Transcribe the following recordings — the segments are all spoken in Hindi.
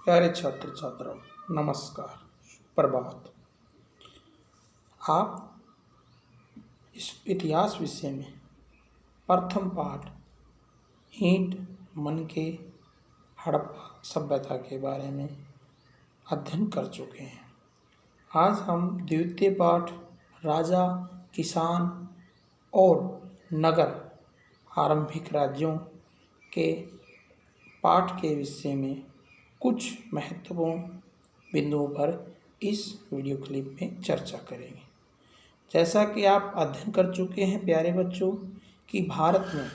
प्यारे छात्र छात्राओं, नमस्कार, प्रभात। आप इस इतिहास विषय में प्रथम पाठ ईंट मनके हड़प्पा सभ्यता के बारे में अध्ययन कर चुके हैं। आज हम द्वितीय पाठ राजा, किसान और नगर आरंभिक राज्यों के पाठ के विषय में कुछ महत्वपूर्ण बिंदुओं पर इस वीडियो क्लिप में चर्चा करेंगे। जैसा कि आप अध्ययन कर चुके हैं प्यारे बच्चों कि भारत में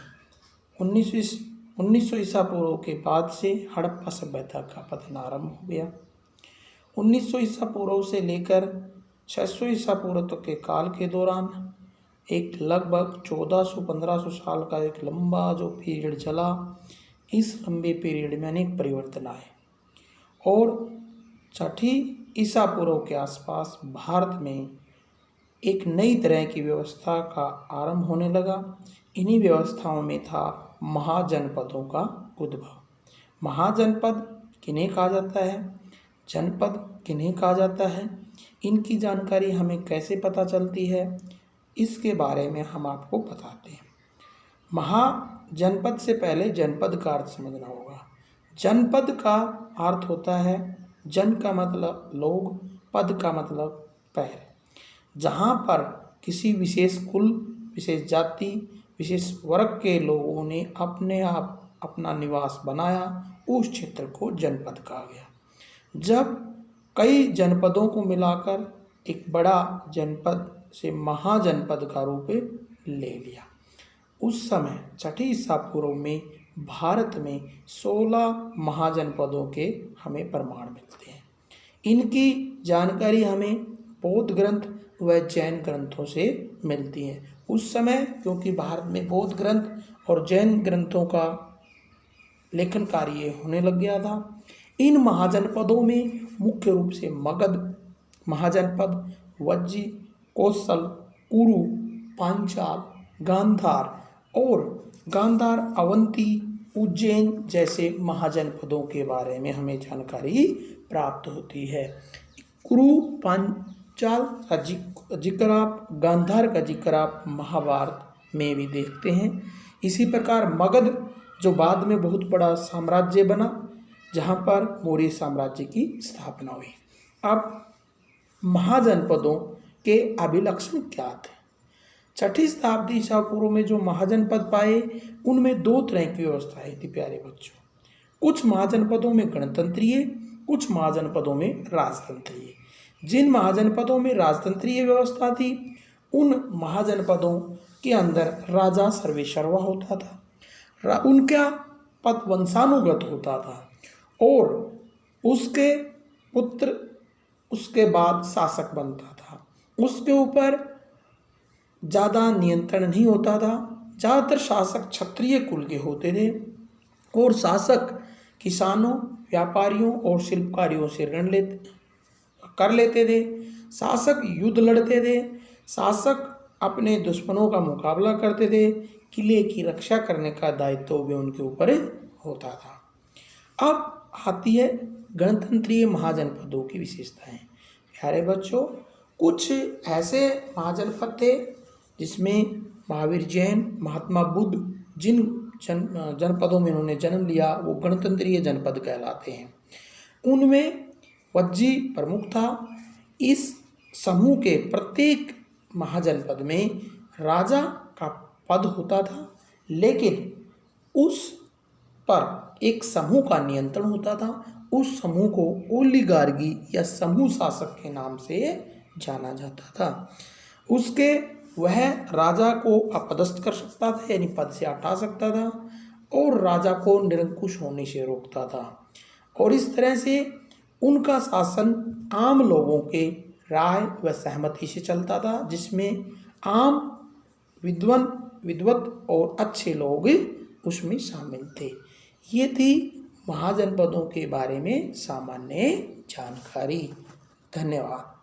1900 ईसा पूर्व के बाद से हड़प्पा सभ्यता का पतन आरंभ हो गया। 1900 ईसा पूर्व से लेकर 600 ईसा पूर्व तक के काल के दौरान एक लगभग 1400-1500 साल का एक लंबा जो पीरियड चला। इस लंबे पीरियड में अनेक परिवर्तन आए और 6ठी ईसा पूर्व के आसपास भारत में एक नई तरह की व्यवस्था का आरंभ होने लगा। इन्हीं व्यवस्थाओं में था महाजनपदों का उद्भव। महाजनपद किन्हें कहा जाता है, जनपद किन्हें कहा जाता है, इनकी जानकारी हमें कैसे पता चलती है, इसके बारे में हम आपको बताते हैं। महाजनपद से पहले जनपद का अर्थ समझना होगा। जनपद का अर्थ होता है जन का मतलब लोग, पद का मतलब पैर। जहाँ पर किसी विशेष कुल, विशेष जाति, विशेष वर्ग के लोगों ने अपने आप अपना निवास बनाया, उस क्षेत्र को जनपद कहा गया। जब कई जनपदों को मिलाकर एक बड़ा जनपद से महाजनपद का रूप ले लिया, उस समय 6ठी ईसा पूर्व में भारत में 16 महाजनपदों के हमें प्रमाण मिलते हैं। इनकी जानकारी हमें बौद्ध ग्रंथ व जैन ग्रंथों से मिलती है। उस समय क्योंकि भारत में बौद्ध ग्रंथ और जैन ग्रंथों का लेखन कार्य होने लग गया था। इन महाजनपदों में मुख्य रूप से मगध महाजनपद, वज्जी, कौशल, कुरु, पांचाल, गांधार, अवंती, उज्जैन जैसे महाजनपदों के बारे में हमें जानकारी प्राप्त होती है। कुरु, पांचाल का जिक्र आप, गांधार का जिक्र आप महाभारत में भी देखते हैं। इसी प्रकार मगध जो बाद में बहुत बड़ा साम्राज्य बना, जहाँ पर मौर्य साम्राज्य की स्थापना हुई। अब महाजनपदों के अभिलक्षण क्या थे? 6ठी शताब्दी ईसा पूर्व में जो महाजनपद पाए, उनमें 2 तरह की व्यवस्थाएं थी प्यारे बच्चों। कुछ महाजनपदों में गणतंत्रीय, कुछ महाजनपदों में राजतंत्रीय। जिन महाजनपदों में राजतंत्रीय व्यवस्था थी, उन महाजनपदों के अंदर राजा सर्वेसर्वा होता था, उनका पद वंशानुगत होता था और उसके पुत्र उसके बाद शासक बनता था। उसके ऊपर ज़्यादा नियंत्रण नहीं होता था। ज़्यादातर शासक क्षत्रिय कुल के होते थे और शासक किसानों, व्यापारियों और शिल्पकारियों से ऋण कर लेते थे। शासक युद्ध लड़ते थे। शासक अपने दुश्मनों का मुकाबला करते थे। किले की रक्षा करने का दायित्व भी उनके ऊपर होता था। अब आती है गणतंत्रीय महाजनपदों की विशेषताएं। प्यारे बच्चों, कुछ ऐसे महाजनपद थे जिसमें महावीर जैन, महात्मा बुद्ध जिन जनपदों में उन्होंने जन्म लिया, वो गणतंत्रीय जनपद कहलाते हैं। उनमें वज्जी प्रमुख था। इस समूह के प्रत्येक महाजनपद में राजा का पद होता था, लेकिन उस पर एक समूह का नियंत्रण होता था। उस समूह को ओलिगार्की या समूह शासक के नाम से जाना जाता था। उसके वह राजा को अपदस्थ कर सकता था, यानी पद से हटा सकता था, और राजा को निरंकुश होने से रोकता था। और इस तरह से उनका शासन आम लोगों के राय व सहमति से चलता था, जिसमें आम विद्वत और अच्छे लोग उसमें शामिल थे। ये थी महाजनपदों के बारे में सामान्य जानकारी। धन्यवाद।